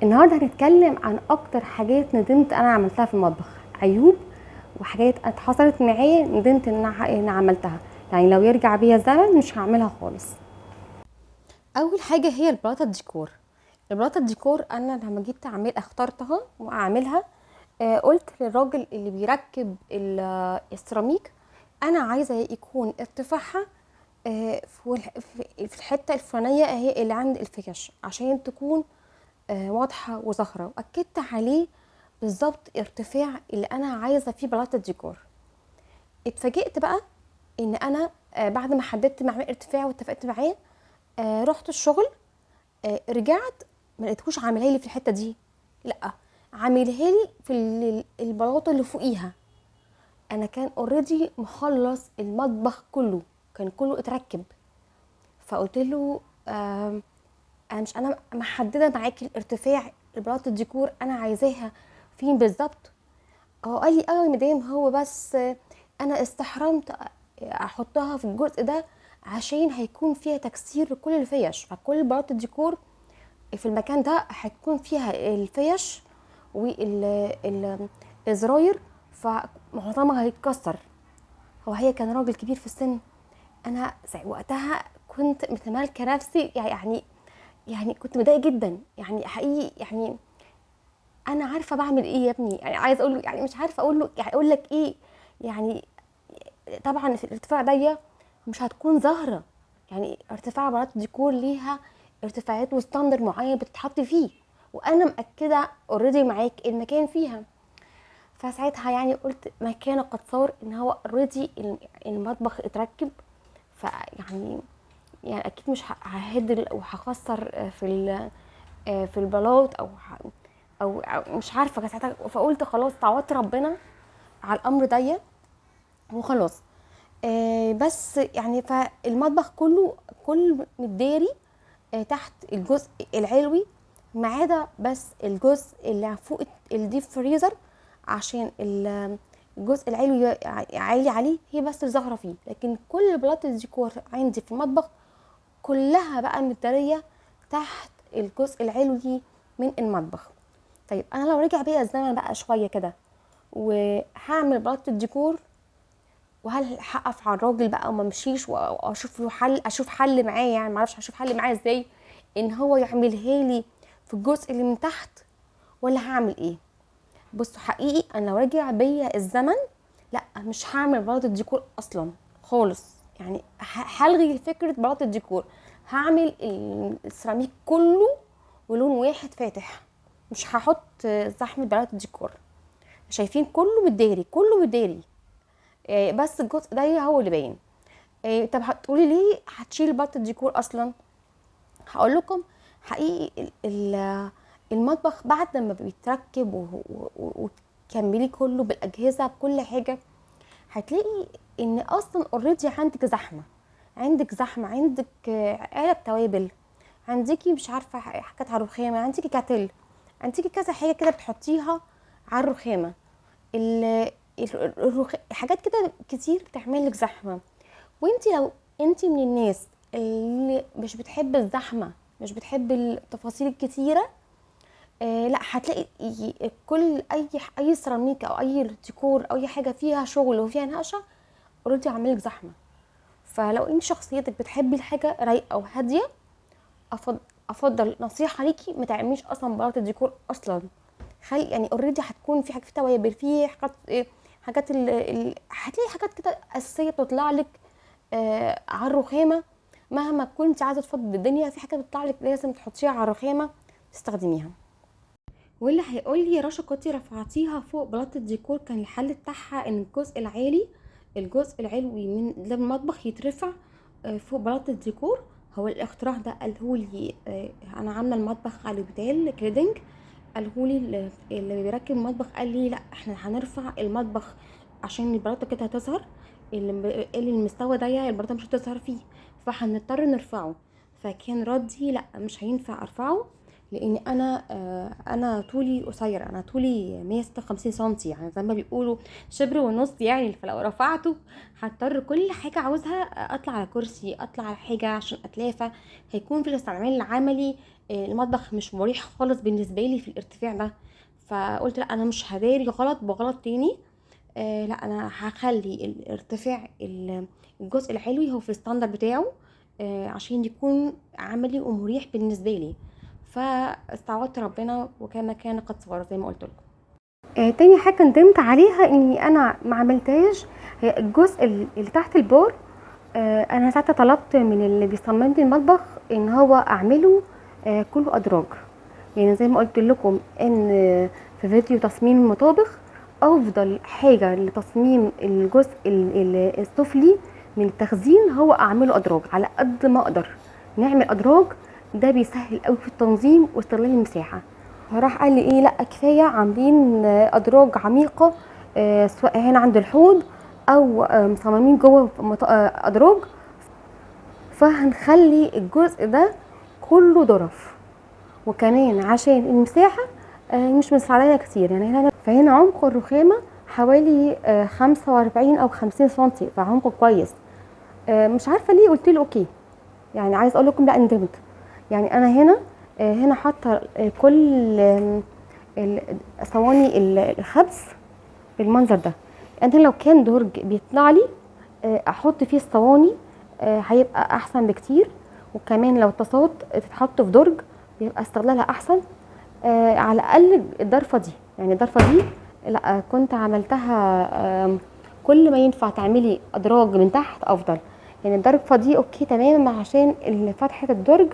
النهارده هنتكلم عن اكتر حاجات ندمت انا عملتها في المطبخ، عيوب وحاجات حصلت معايا ندمت ان عملتها. يعني لو يرجع بيا الزمن مش هعملها خالص. اول حاجه هي البلاطه الديكور. البلاطه الديكور انا لما جيت اخترتها واعملها، قلت للراجل اللي بيركب السيراميك انا عايزه يكون ارتفاعها في الحته الفلانيه اهي اللي عند الفيش عشان تكون واضحه وظاهره، واكدت عليه بالظبط ارتفاع اللي انا عايزه فيه بلاطه الديكور. اتفاجئت بقى ان انا بعد ما حددت مع ارتفاع واتفقت معاه، رحت الشغل، رجعت ما لقيتهوش عاملها لي في الحته دي، لا، عاملها لي في البلاطه اللي فوقيها. انا كان اوريدي مخلص المطبخ كله، كان كله اتركب. فقلت له انا محدده معاكي الارتفاع، البلاطه الديكور انا عايزاها فين بالظبط. هو قال لي اه يا مدام، هو بس انا استحرمت احطها في الجزء ده عشان هيكون فيها تكسير لكل الفيش، فكل بلاطه الديكور في المكان ده هتكون فيها الفيش والزراير، فمعظمها هيتكسر. هي كان راجل كبير في السن. انا وقتها كنت متمالكه نفسي، يعني كنت متضايقه جدا، يعني حقيقي، يعني انا عارفه بعمل ايه يا ابني، يعني عايز اقول له، يعني مش عارفه اقول له، يعني اقول لك ايه. يعني طبعا في الارتفاع ده مش هتكون ظاهره، يعني ارتفاع بلاط الديكور ليها ارتفاعات وستاندر معين بتتحط فيه، وانا مأكده اوريدي معاك المكان فيها. فساعتها يعني قلت ما كان قد صار ان هو اوريدي المطبخ اتركب. يعني اكيد مش ههدر وهخسر في البلاط او مش عارفه ساعتها. فقلت خلاص تعوضت ربنا على الامر ده وخلاص. بس يعني فالمطبخ كل متداري تحت الجزء العلوي، ما عدا بس الجزء اللي فوق الديب فريزر، عشان الجزء العلوي عالي عليه، هي بس الزهره فيه. لكن كل بلاط الديكور عندي في المطبخ كلها بقى متداريه تحت الجزء العلوي من المطبخ. طيب انا لو رجع بيا الزمن بقى شويه كده وهعمل بلاط الديكور، وهل هقف على الراجل بقى وما امشيش واشوف له حل، اشوف حل معاه، يعني ما اعرفش هشوف حل معاه ازاي ان هو يعملها لي في الجزء اللي من تحت، ولا هعمل ايه؟ بصوا حقيقي انا لو رجع بيا الزمن، لا، مش هعمل بلاط الديكور اصلا خالص. يعني هلغي فكره بلاط الديكور، هعمل السيراميك كله ولون واحد فاتح، مش هحط زحمه بلاط الديكور. شايفين كله متداري، كله متداري، بس الجزء ده هو اللي باين. طب هتقولي ليه هتشيل بط الديكور اصلا؟ هقول لكم حقيقي المطبخ بعد ما بيتركب وتكملي كله بالاجهزه بكل حاجه، هتلاقي ان اصلا اوريدي عندك زحمه، عندك علب توابل، عندكي مش عارفه حاجات على الرخامه، عندكي كاتل، عندكي كذا حاجه كده بتحطيها على الرخامه. حاجات كده كتير بتعمل لك زحمه. وانت لو انت من الناس اللي مش بتحب الزحمه، مش بتحب التفاصيل الكتيره، لا، هتلاقي كل اي سيراميك او اي ديكور او اي حاجه فيها شغل وفيها نقشه اوريدي عامل لك زحمه. فلو انت شخصيتك بتحبي الحاجه رايقه وهاديه، افضل افضل نصيحه ليكي ما تعمليش اصلا بلاطه الديكور اصلا. خلي يعني اوريدي هتكون في حاجه، في توابل، في حاجات حاجات هتلاقي حاجات كده اساسيه بتطلع لك على الرخامه. مهما كنت عايزه تفضي الدنيا، في حاجه بتطلع لك لازم تحطيها على الرخامه تستخدميها. واللي هيقول لي يا رشا كنتي رفعتيها فوق بلاط الديكور، كان الحل بتاعها ان الجزء العلوي من المطبخ يترفع فوق بلاط الديكور. هو الاختراع ده قالهولي انا عامله المطبخ على بتال كريدنج، قالهولي اللي بيركب المطبخ، قال لي لا احنا هنرفع المطبخ عشان البلاطه كده هتظهر، اللي المستوى ضيق البلاطه مش هتظهر فيه، فهنضطر نرفعه. فكان ردي لا مش هينفع ارفعه، لان انا طولي قصير، انا طولي 156 سنتي، يعني زي ما بيقولوا شبر ونص يعني. فلو رفعته هضطر كل حاجه عاوزها اطلع على كرسي، اطلع على حاجه عشان اتلافى. هيكون في الاستعمال العملي المطبخ مش مريح خالص بالنسبه لي في الارتفاع ده. فقلت لا، انا مش هداري غلط بغلط تاني. لا، انا هخلي الارتفاع الجزء العلوي هو في الستاندر بتاعه، عشان يكون عملي ومريح بالنسبه لي. فاستعوضت ربنا وكان كان قد صغر زي ما قلت لكم. تاني حاجه ندمت عليها اني انا ما عملتهاش، هي الجزء اللي تحت البار. انا ساعتها طلبت من اللي بيصمم لي المطبخ ان هو اعمله كله ادراج. يعني زي ما قلت لكم ان في فيديو تصميم المطابخ، افضل حاجه لتصميم الجزء السفلي من التخزين هو اعمله ادراج على قد ما اقدر. نعمل ادراج، ده بيسهل قوي في التنظيم واستغلال المساحه. فراح قال لي ايه، لا كفايه عاملين ادراج عميقه، سواء هنا عند الحوض او مصممين جوه ادراج، فهنخلي الجزء ده كله ظرف. وكمان عشان المساحه مش مساعدانا كتير، يعني فهنا عمق الرخامه حوالي 45 او 50 سنتي، فعمقه كويس. مش عارفه ليه قلت له اوكي. يعني عايز اقول لكم لا، ندمت. يعني انا هنا حاطه كل صواني الخبز بالمنظر ده. انا لو كان درج بيطلع لي احط فيه الصواني هيبقى احسن بكتير. وكمان لو الطاسات تتحط في درج بيبقى استغلالها احسن. على الاقل الضرفه دي، يعني الضرفه دي لا كنت عملتها. كل ما ينفع تعملي ادراج من تحت افضل. يعني الضرفه دي اوكي تمام، عشان فتحه الدرج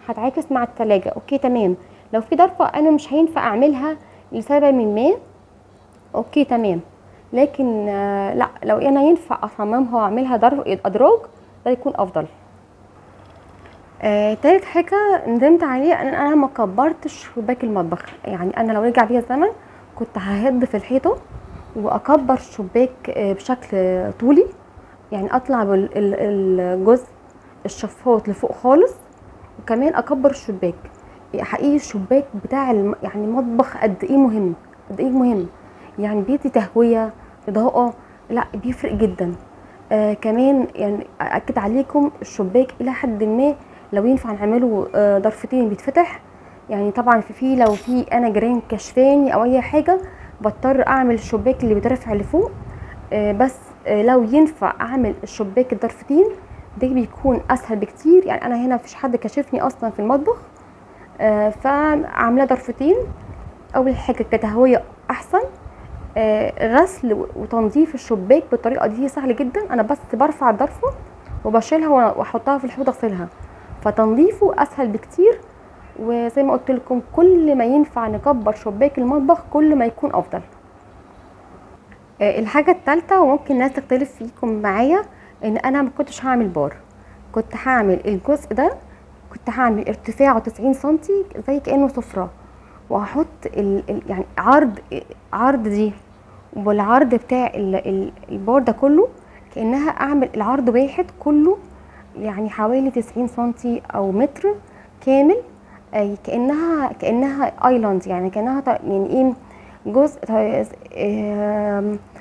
هتعاكس مع التلاجة، اوكي تمام. لو في ضرفه انا مش هينفع اعملها لسبب ما، اوكي تمام. لكن لا، لو انا ينفع اصممها واعملها ادراج، ده يكون افضل. تالت حاجة ندمت عليه ان انا ما كبرتش شباك المطبخ. يعني انا لو رجع بيا الزمن كنت ههد في الحيطة واكبر شباك بشكل طولي، يعني اطلع بالجزء الشفاط لفوق خالص، وكمان اكبر الشباك. حقيقي الشباك بتاع يعني المطبخ قد ايه مهم، قد ايه مهم. يعني بيدي تهوية، اضاءة، لا بيفرق جدا. كمان يعني اكد عليكم الشباك الى حد ما لو ينفع نعمله ضرفتين بيتفتح. يعني طبعا لو في انا جيران كشفاني او اي حاجه بضطر اعمل الشباك اللي بيترفع لفوق. بس لو ينفع اعمل الشباك الضرفتين ده بيكون اسهل بكتير. يعني انا هنا مفيش حد كشفني اصلا في المطبخ، فعامله ضرفتين. اول حاجه كتهويه احسن، غسل وتنظيف الشباك بالطريقه دي سهل جدا. انا بس برفع الضرفه وبشيلها واحطها في الحوض اغسلها، فتنظيفه اسهل بكتير. وزي ما قلت لكم كل ما ينفع نكبر شباك المطبخ كل ما يكون افضل. الحاجه الثالثه، وممكن ناس تختلف فيكم معايا، ان انا ما كنتش هعمل بار. كنت هعمل الجزء ده، كنت هعمل ارتفاعه 90 سنتي زي كانه سفره، وهحط يعني عرض دي والعرض بتاع البار ده كله، كانها اعمل العرض واحد كله، يعني حوالي 90 سنتي او متر كامل. كانها ايلاند، يعني كانها يعني ايه، جزء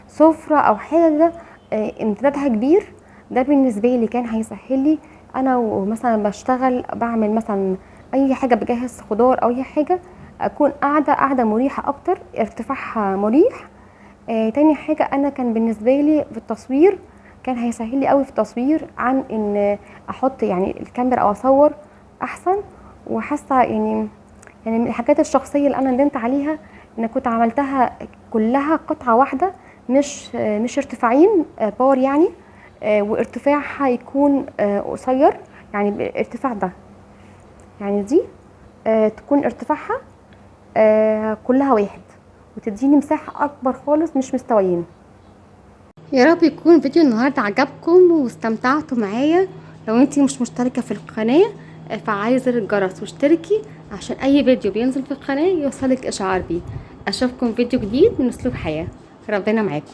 سفرة او حاجه امتدادها كبير. ده بالنسبه لي كان هيسهل لي انا، ومثلا بشتغل بعمل مثلا اي حاجه، بجهز خضار او اي حاجه، اكون قاعده مريحه اكتر، ارتفاعها مريح. تاني حاجه، انا كان بالنسبه لي في التصوير كان هيسهل لي قوي في التصوير عن ان احط يعني الكاميرا او اصور احسن. وحاسه يعني من الحاجات الشخصيه اللي انا ندمت عليها ان كنت عملتها كلها قطعه واحده، مش ارتفاعين باور يعني. وارتفاعها يكون قصير، يعني بالارتفاع ده، يعني دي تكون ارتفاعها كلها واحد، وتديني مساحه اكبر خالص مش مستويين. يا رب يكون فيديو النهارده عجبكم واستمتعتوا معايا. لو انتي مش مشتركه في القناه فعلي زر الجرس واشتركي عشان اي فيديو بينزل في القناه يوصلك اشعار بيه. اشوفكم فيديو جديد من اسلوب حياه. ربنا معاكم.